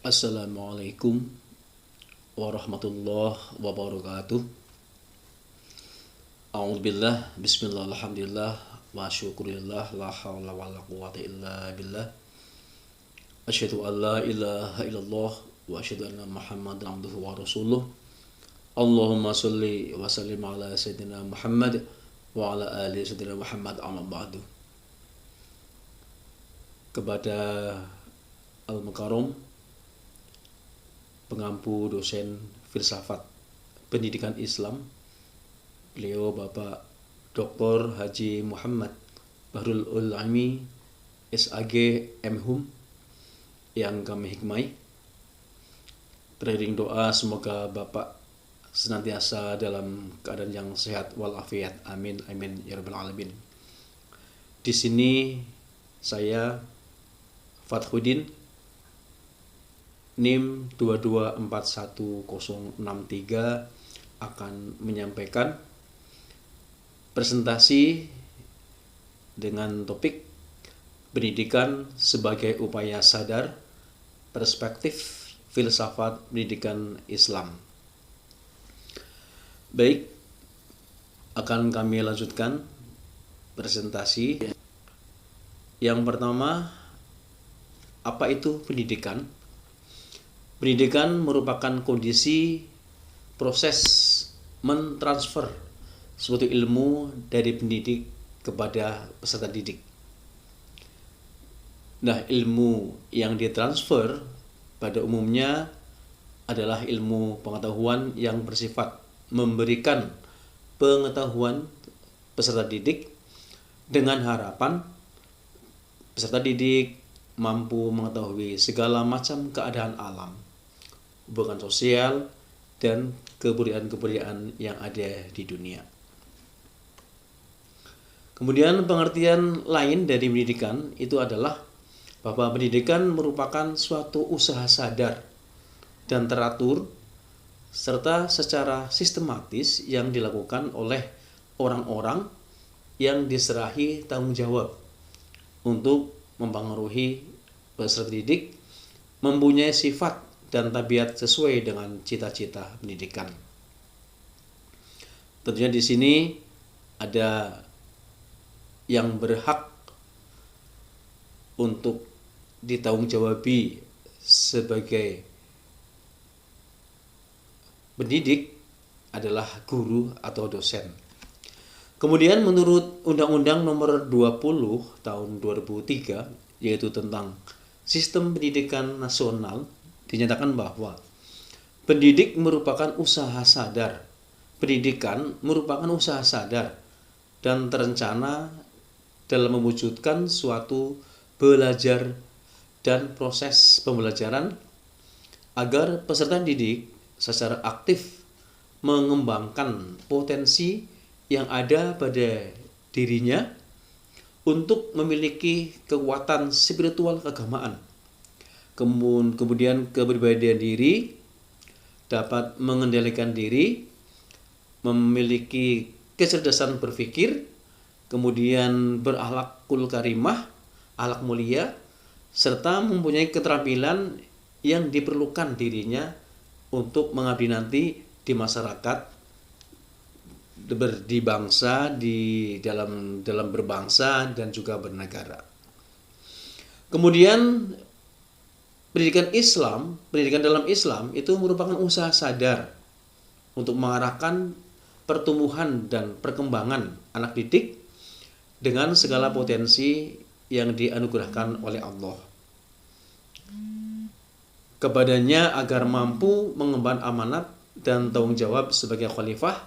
Assalamualaikum warahmatullahi wabarakatuh. A'udzubillah, bismillah, alhamdulillah, wa syukurillah, la hawla wa la quwwata illa billah. Asyhadu an la ilaha illallah wa asyhadu anna Muhammadan abduhu wa rasuluh. Allahumma sholli wa sallim ala sayyidina Muhammad wa ala ali sayyidina Muhammad amma ba'du. Kepada Al-Mukarram, pengampu dosen filsafat pendidikan Islam, beliau Bapak Dr. Haji Muhammad Bahrul Ulami SAG MHum yang kami hikmai, teriring doa semoga Bapak senantiasa dalam keadaan yang sehat walafiat, amin amin ya rabbal alamin. Di sini saya Fathuddin, NIM 2241063, akan menyampaikan presentasi dengan topik pendidikan sebagai upaya sadar, perspektif filsafat pendidikan Islam. Baik, akan kami lanjutkan presentasi. Yang pertama, apa itu pendidikan? Pendidikan merupakan kondisi proses mentransfer suatu ilmu dari pendidik kepada peserta didik. Nah, ilmu yang ditransfer pada umumnya adalah ilmu pengetahuan yang bersifat memberikan pengetahuan peserta didik dengan harapan peserta didik mampu mengetahui segala macam keadaan alam, hubungan sosial, dan kebudayaan-kebudayaan yang ada di dunia. Kemudian pengertian lain dari pendidikan itu adalah bahwa pendidikan merupakan suatu usaha sadar dan teratur serta secara sistematis yang dilakukan oleh orang-orang yang diserahi tanggung jawab untuk mempengaruhi peserta didik mempunyai sifat dan tabiat sesuai dengan cita-cita pendidikan. Tentunya di sini ada yang berhak untuk ditanggung-jawabi sebagai pendidik adalah guru atau dosen. Kemudian menurut Undang-Undang Nomor 20 Tahun 2003, yaitu tentang Sistem Pendidikan Nasional, dinyatakan bahwa pendidik merupakan usaha sadar. Pendidikan merupakan usaha sadar dan terencana dalam mewujudkan suatu belajar dan proses pembelajaran agar peserta didik secara aktif mengembangkan potensi yang ada pada dirinya untuk memiliki kekuatan spiritual keagamaan, kemudian kepribadian diri, dapat mengendalikan diri, memiliki kecerdasan berpikir, kemudian berakhlakul karimah, akhlak mulia, serta mempunyai keterampilan yang diperlukan dirinya untuk mengabdi nanti di masyarakat, di bangsa, di dalam berbangsa dan juga bernegara. Kemudian pendidikan dalam Islam itu merupakan usaha sadar untuk mengarahkan pertumbuhan dan perkembangan anak didik dengan segala potensi yang dianugerahkan oleh Allah kepadanya agar mampu mengemban amanat dan tanggung jawab sebagai khalifah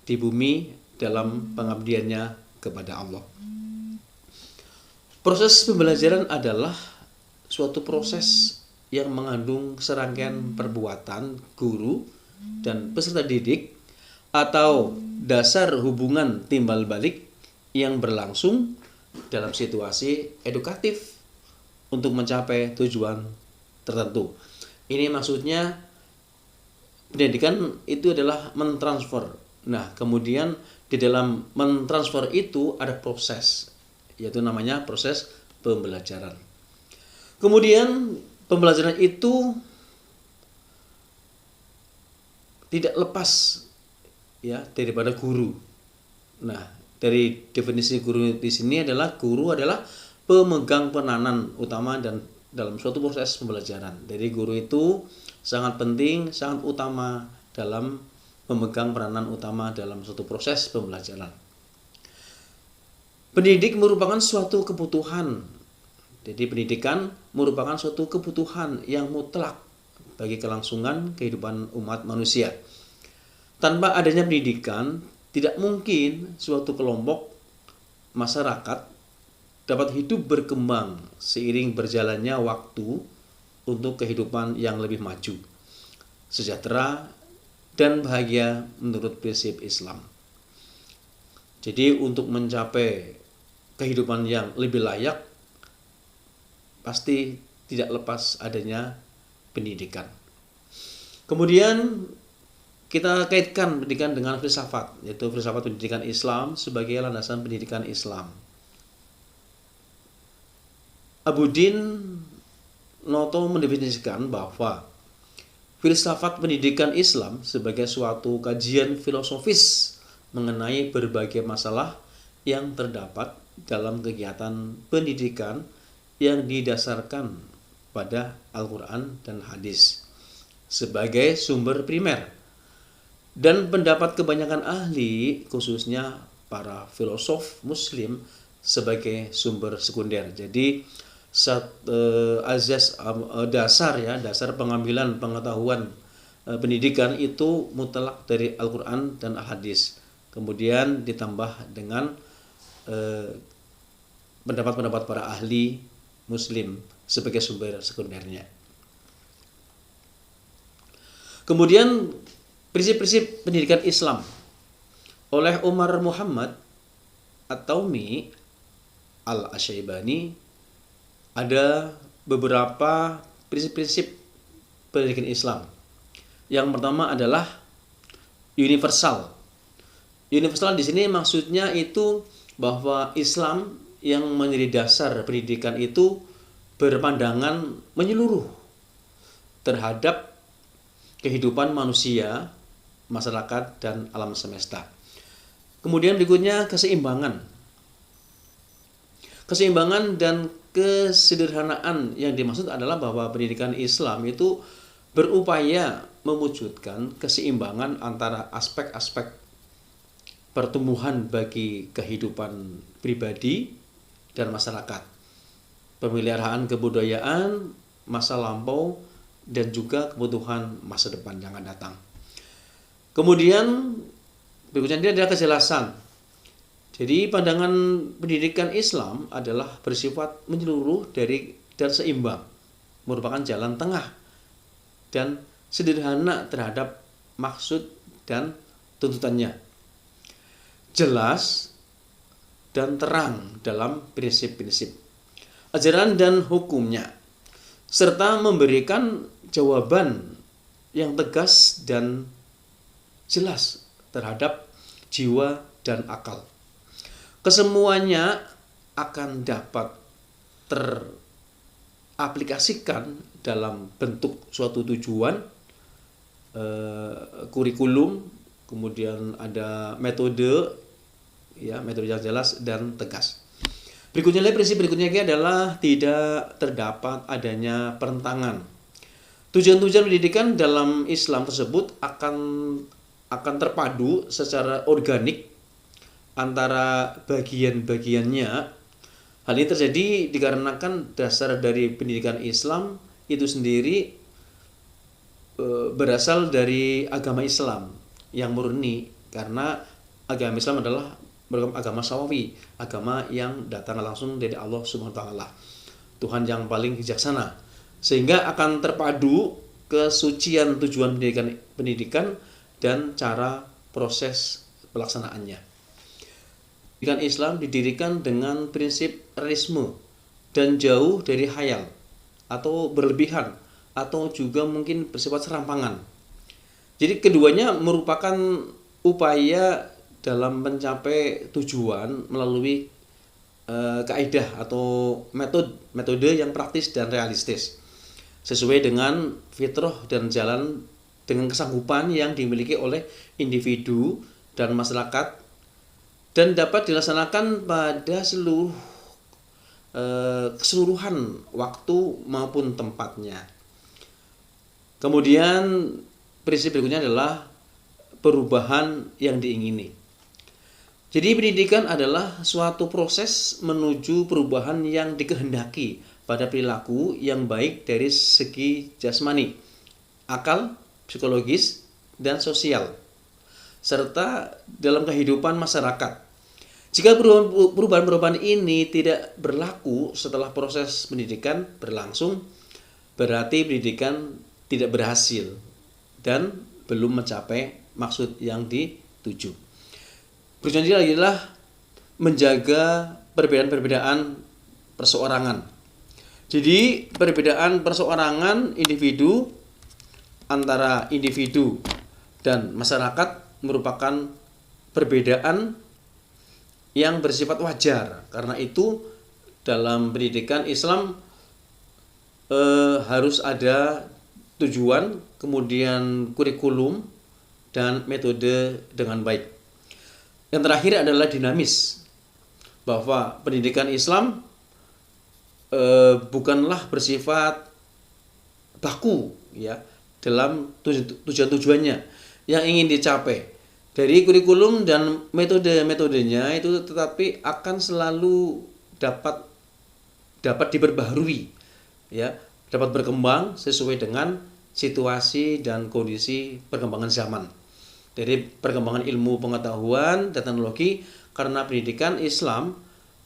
di bumi dalam pengabdiannya kepada Allah. Proses pembelajaran adalah suatu proses yang mengandung serangkaian perbuatan guru dan peserta didik atau dasar hubungan timbal balik yang berlangsung dalam situasi edukatif untuk mencapai tujuan tertentu. Ini maksudnya pendidikan itu adalah mentransfer. Nah, kemudian di dalam mentransfer itu ada proses, yaitu namanya proses pembelajaran. Kemudian pembelajaran itu tidak lepas ya daripada guru. Nah, dari definisi guru di sini adalah guru adalah pemegang peranan utama dan dalam suatu proses pembelajaran. Jadi guru itu sangat penting, sangat utama dalam memegang peranan utama dalam suatu proses pembelajaran. Pendidik merupakan suatu kebutuhan. Jadi pendidikan merupakan suatu kebutuhan yang mutlak bagi kelangsungan kehidupan umat manusia. Tanpa adanya pendidikan, tidak mungkin suatu kelompok masyarakat dapat hidup berkembang seiring berjalannya waktu untuk kehidupan yang lebih maju, sejahtera, dan bahagia menurut prinsip Islam. Jadi untuk mencapai kehidupan yang lebih layak, pasti tidak lepas adanya pendidikan. Kemudian kita kaitkan pendidikan dengan filsafat, yaitu filsafat pendidikan Islam sebagai landasan pendidikan Islam. Abuddin Noto mendefinisikan bahwa filsafat pendidikan Islam sebagai suatu kajian filosofis mengenai berbagai masalah yang terdapat dalam kegiatan pendidikan yang didasarkan pada Al-Quran dan hadis sebagai sumber primer, dan pendapat kebanyakan ahli, khususnya para filosof muslim, sebagai sumber sekunder. Jadi azas dasar pengambilan pengetahuan pendidikan itu mutlak dari Al-Quran dan Al-Hadis, kemudian ditambah dengan pendapat-pendapat para ahli muslim sebagai sumber sekundernya. Kemudian prinsip-prinsip pendidikan Islam oleh Umar Muhammad At-Taumi Al-Asyaibani, ada beberapa prinsip-prinsip pendidikan Islam. Yang pertama adalah universal. Universal di sini maksudnya itu bahwa Islam yang menjadi dasar pendidikan itu berpandangan menyeluruh terhadap kehidupan manusia, masyarakat, dan alam semesta. Kemudian berikutnya keseimbangan. Keseimbangan dan kesederhanaan yang dimaksud adalah bahwa pendidikan Islam itu berupaya mewujudkan keseimbangan antara aspek-aspek pertumbuhan bagi kehidupan pribadi dan masyarakat, pemeliharaan kebudayaan, masa lampau, dan juga kebutuhan masa depan yang akan datang. Kemudian berikutnya ini adalah kejelasan. Jadi pandangan pendidikan Islam adalah bersifat menyeluruh dan seimbang, merupakan jalan tengah dan sederhana terhadap maksud dan tuntutannya, jelas dan terang dalam prinsip-prinsip ajaran dan hukumnya, serta memberikan jawaban yang tegas dan jelas terhadap jiwa dan akal. Kesemuanya akan dapat teraplikasikan dalam bentuk suatu tujuan, kurikulum, kemudian ada metode yang jelas dan tegas. Prinsip berikutnya adalah tidak terdapat adanya perentangan. Tujuan-tujuan pendidikan dalam Islam tersebut akan terpadu secara organik antara bagian-bagiannya. Hal ini terjadi dikarenakan dasar dari pendidikan Islam itu sendiri berasal dari agama Islam yang murni, karena agama Islam adalah agama samawi, agama yang datang langsung dari Allah Subhanahu wa taala, Tuhan yang paling bijaksana, sehingga akan terpadu kesucian tujuan pendidikan dan cara proses pelaksanaannya. Pendidikan Islam didirikan dengan prinsip realisme dan jauh dari khayal atau berlebihan atau juga mungkin bersifat serampangan. Jadi keduanya merupakan upaya dalam mencapai tujuan melalui kaidah atau metode yang praktis dan realistis. sesuai dengan fitrah dan jalan dengan kesanggupan yang dimiliki oleh individu dan masyarakat, dan dapat dilaksanakan pada keseluruhan waktu maupun tempatnya. Kemudian prinsip berikutnya adalah perubahan yang diingini. Jadi pendidikan adalah suatu proses menuju perubahan yang dikehendaki pada perilaku yang baik dari segi jasmani, akal, psikologis, dan sosial, serta dalam kehidupan masyarakat. Jika perubahan-perubahan ini tidak berlaku setelah proses pendidikan berlangsung, berarti pendidikan tidak berhasil dan belum mencapai maksud yang dituju. Berikutnya adalah menjaga perbedaan-perbedaan perseorangan. Jadi perbedaan perseorangan individu antara individu dan masyarakat merupakan perbedaan yang bersifat wajar. Karena itu dalam pendidikan Islam harus ada tujuan, kemudian kurikulum, dan metode dengan baik. Yang terakhir adalah dinamis, bahwa pendidikan Islam bukanlah bersifat baku ya dalam tujuan-tujuannya yang ingin dicapai dari kurikulum dan metode-metodenya itu, tetapi akan selalu dapat diperbaharui ya, dapat berkembang sesuai dengan situasi dan kondisi perkembangan zaman. Dari perkembangan ilmu pengetahuan dan teknologi, karena pendidikan Islam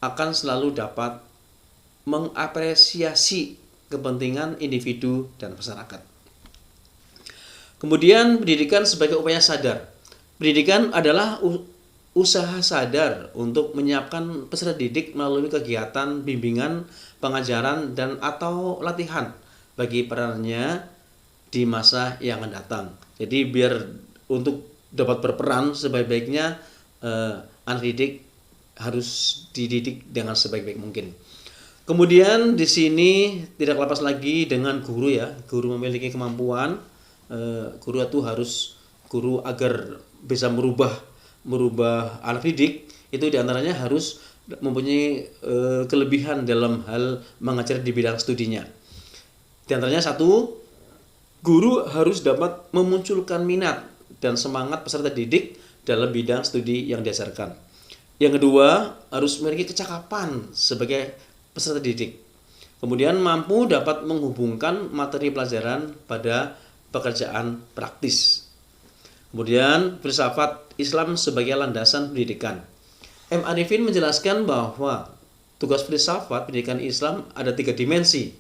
akan selalu dapat mengapresiasi kepentingan individu dan masyarakat. Kemudian pendidikan sebagai upaya sadar. Pendidikan adalah usaha sadar untuk menyiapkan peserta didik melalui kegiatan bimbingan, pengajaran, dan atau latihan bagi perannya di masa yang akan datang. Jadi biar untuk dapat berperan sebaik-baiknya, anak didik harus dididik dengan sebaik-baik mungkin. Kemudian di sini tidak lepas lagi dengan guru ya. Guru memiliki kemampuan, guru itu harus guru agar bisa merubah anak didik, itu diantaranya harus mempunyai kelebihan dalam hal mengajar di bidang studinya. Di antaranya satu, guru harus dapat memunculkan minat dan semangat peserta didik dalam bidang studi yang diajarkan. Yang kedua, harus memiliki kecakapan sebagai peserta didik. Kemudian mampu dapat menghubungkan materi pelajaran pada pekerjaan praktis. Kemudian filsafat Islam sebagai landasan pendidikan. M. Arifin menjelaskan bahwa tugas filsafat pendidikan Islam ada 3 dimensi.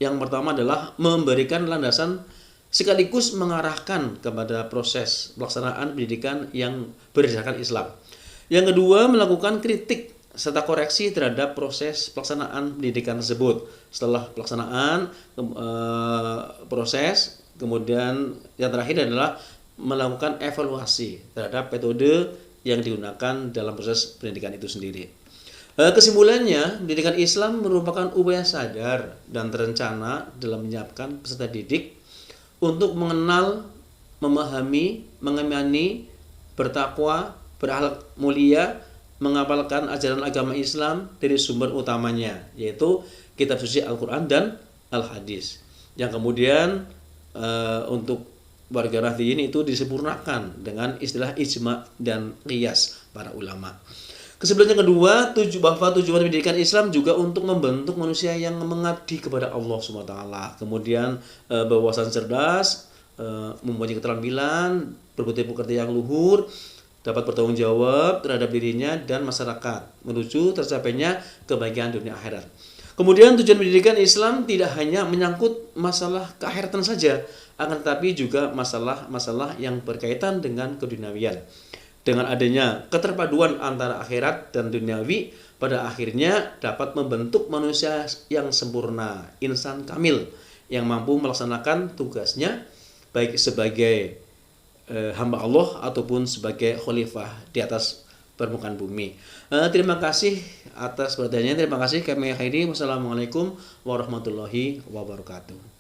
Yang pertama adalah memberikan landasan sekaligus mengarahkan kepada proses pelaksanaan pendidikan yang berdasarkan Islam. Yang kedua, melakukan kritik serta koreksi terhadap proses pelaksanaan pendidikan tersebut. Setelah pelaksanaan proses, kemudian yang terakhir adalah melakukan evaluasi terhadap metode yang digunakan dalam proses pendidikan itu sendiri. Kesimpulannya, pendidikan Islam merupakan upaya sadar dan terencana dalam menyiapkan peserta didik untuk mengenal, memahami, mengimani, bertakwa, berakhlak mulia, menghafalkan ajaran agama Islam dari sumber utamanya, yaitu kitab suci Al-Quran dan Al-Hadis. Yang kemudian untuk warga Nahdliyin itu disempurnakan dengan istilah ijma dan qiyas para ulama. Kesimpulan yang kedua, bahwa tujuan pendidikan Islam juga untuk membentuk manusia yang mengabdi kepada Allah SWT. Kemudian berwawasan cerdas, mempunyai keterampilan, berbudi pekerti yang luhur, dapat bertanggung jawab terhadap dirinya dan masyarakat, menuju tercapainya kebahagiaan dunia akhirat. Kemudian tujuan pendidikan Islam tidak hanya menyangkut masalah keakhiratan saja, akan tetapi juga masalah-masalah yang berkaitan dengan keduniawian. Dengan adanya keterpaduan antara akhirat dan duniawi, pada akhirnya dapat membentuk manusia yang sempurna, insan kamil, yang mampu melaksanakan tugasnya baik sebagai hamba Allah ataupun sebagai khalifah di atas permukaan bumi. Terima kasih atas perhatiannya. Terima kasih. Kami akhiri. Wassalamualaikum warahmatullahi wabarakatuh.